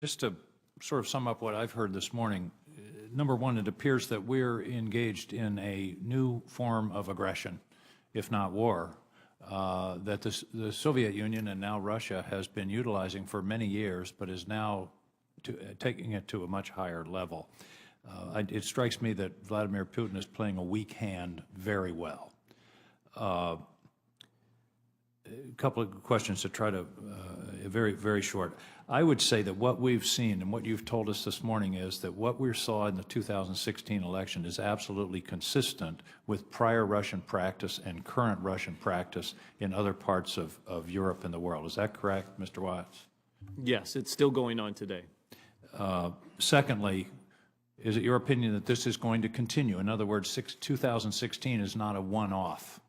Just to sort of sum up what I've heard this morning, number one, it appears that we're engaged in a new form of aggression, if not war, that the Soviet Union and now Russia has been utilizing for many years, but is now taking it to a much higher level. It strikes me that Vladimir Putin is playing a weak hand very well. A couple of questions to try to, very, very short. I would say that what we've seen and what you've told us this morning is that what we saw in the 2016 election is absolutely consistent with prior Russian practice and current Russian practice in other parts of Europe and the world. Is that correct, Mr. Watts? Yes, it's still going on today. Secondly, is it your opinion that this is going to continue? In other words, 2016 is not a one-off.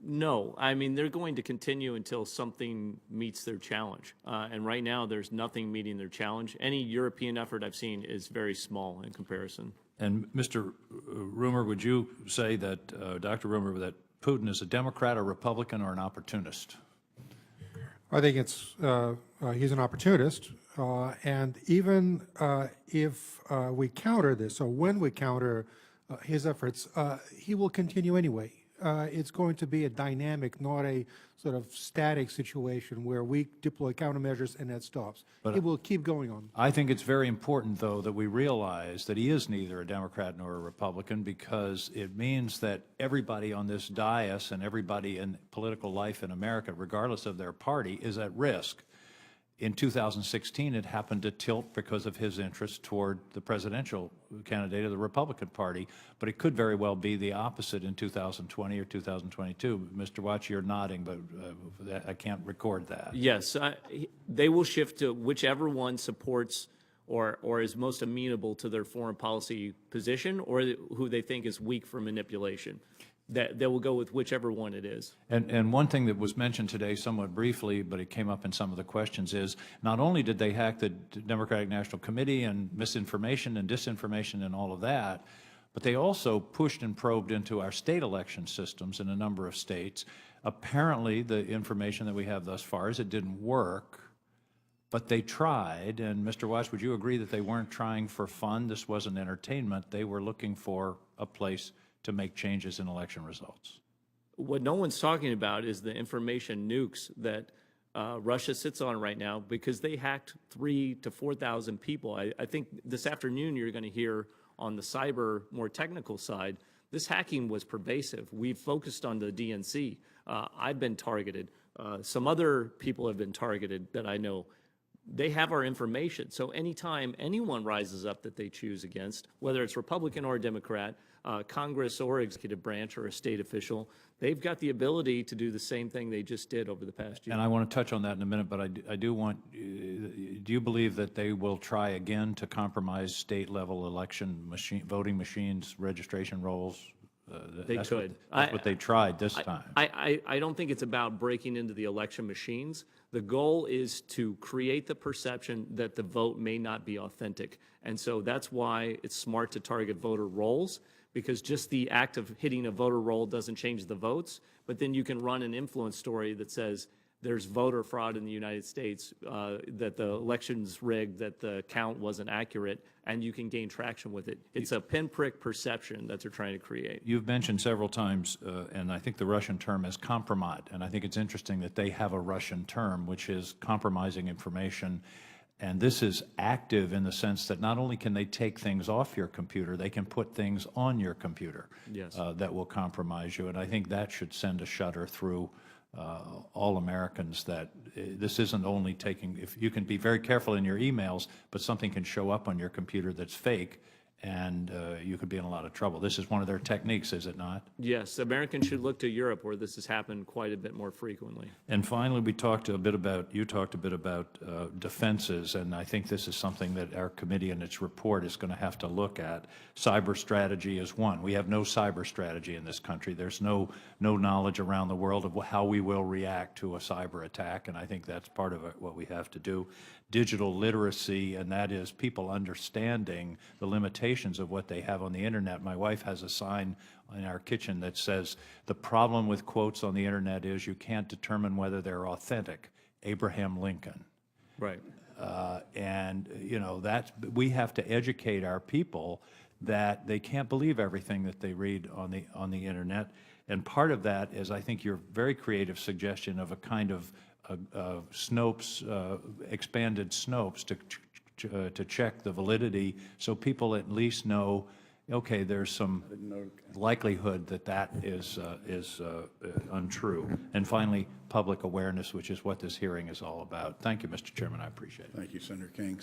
No, I mean, they're going to continue until something meets their challenge. And right now, there's nothing meeting their challenge. Any European effort I've seen is very small in comparison. And Mr. Rumer, would you say that, Dr. Rumer, that Putin is a Democrat, a Republican, or an opportunist? I think it's he's an opportunist. And even if we counter this, so when we counter his efforts, he will continue anyway. It's going to be a dynamic, not a sort of static situation where we deploy countermeasures and that stops. But it will keep going on. I think it's very important, though, that we realize that he is neither a Democrat nor a Republican, because it means that everybody on this dais and everybody in political life in America, regardless of their party, is at risk. In 2016, it happened to tilt because of his interest toward the presidential candidate of the Republican Party, but it could very well be the opposite in 2020 or 2022. Mr. Watts, you're nodding, but I can't record that. Yes, they will shift to whichever one supports or is most amenable to their foreign policy position, or who they think is weak for manipulation. That they will go with whichever one it is. And one thing that was mentioned today somewhat briefly, but it came up in some of the questions, is not only did they hack the Democratic National Committee and misinformation and disinformation and all of that, but they also pushed and probed into our state election systems in a number of states. Apparently, the information that we have thus far is it didn't work, but they tried. And Mr. Watts, would you agree that they weren't trying for fun? This wasn't entertainment. They were looking for a place to make changes in election results. What no one's talking about is the information nukes that Russia sits on right now, because they hacked 3,000 to 4,000 people. I think this afternoon you're going to hear on the cyber, more technical side, this hacking was pervasive. We've focused on the DNC. I've been targeted. Some other people have been targeted that I know. They have our information. So anytime anyone rises up that they choose against, whether it's Republican or Democrat, Congress or executive branch or a state official, they've got the ability to do the same thing they just did over the past year. And I want to touch on that in a minute, but I do want, do you believe that they will try again to compromise state-level election voting machines, registration rolls? They could. That's what they tried this time. I don't think it's about breaking into the election machines. The goal is to create the perception that the vote may not be authentic. And so that's why it's smart to target voter rolls, because just the act of hitting a voter roll doesn't change the votes, but then you can run an influence story that says there's voter fraud in the United States, that the election's rigged, that the count wasn't accurate, and you can gain traction with it. It's a pinprick perception that they're trying to create. You've mentioned several times, and I think the Russian term is kompromat, and I think it's interesting that they have a Russian term, which is compromising information. And this is active in the sense that not only can they take things off your computer, they can put things on your computer. Yes. That will compromise you. And I think that should send a shudder through all Americans, that this isn't only taking, if you can be very careful in your emails, but something can show up on your computer that's fake, and you could be in a lot of trouble. This is one of their techniques, is it not? Yes, Americans should look to Europe, where this has happened quite a bit more frequently. And finally, you talked a bit about defenses, and I think this is something that our committee in its report is going to have to look at. Cyber strategy is one. We have no cyber strategy in this country. There's no knowledge around the world of how we will react to a cyber attack, and I think that's part of what we have to do. Digital literacy, and that is people understanding the limitations of what they have on the internet. My wife has a sign in our kitchen that says, the problem with quotes on the internet is you can't determine whether they're authentic. Abraham Lincoln. Right. And, you know, we have to educate our people that they can't believe everything that they read on the internet. And part of that is, I think, your very creative suggestion of a kind of Snopes, expanded Snopes to check the validity, so people at least know, okay, there's some likelihood that that is untrue. And finally, public awareness, which is what this hearing is all about. Thank you, Mr. Chairman. I appreciate it. Thank you, Senator King.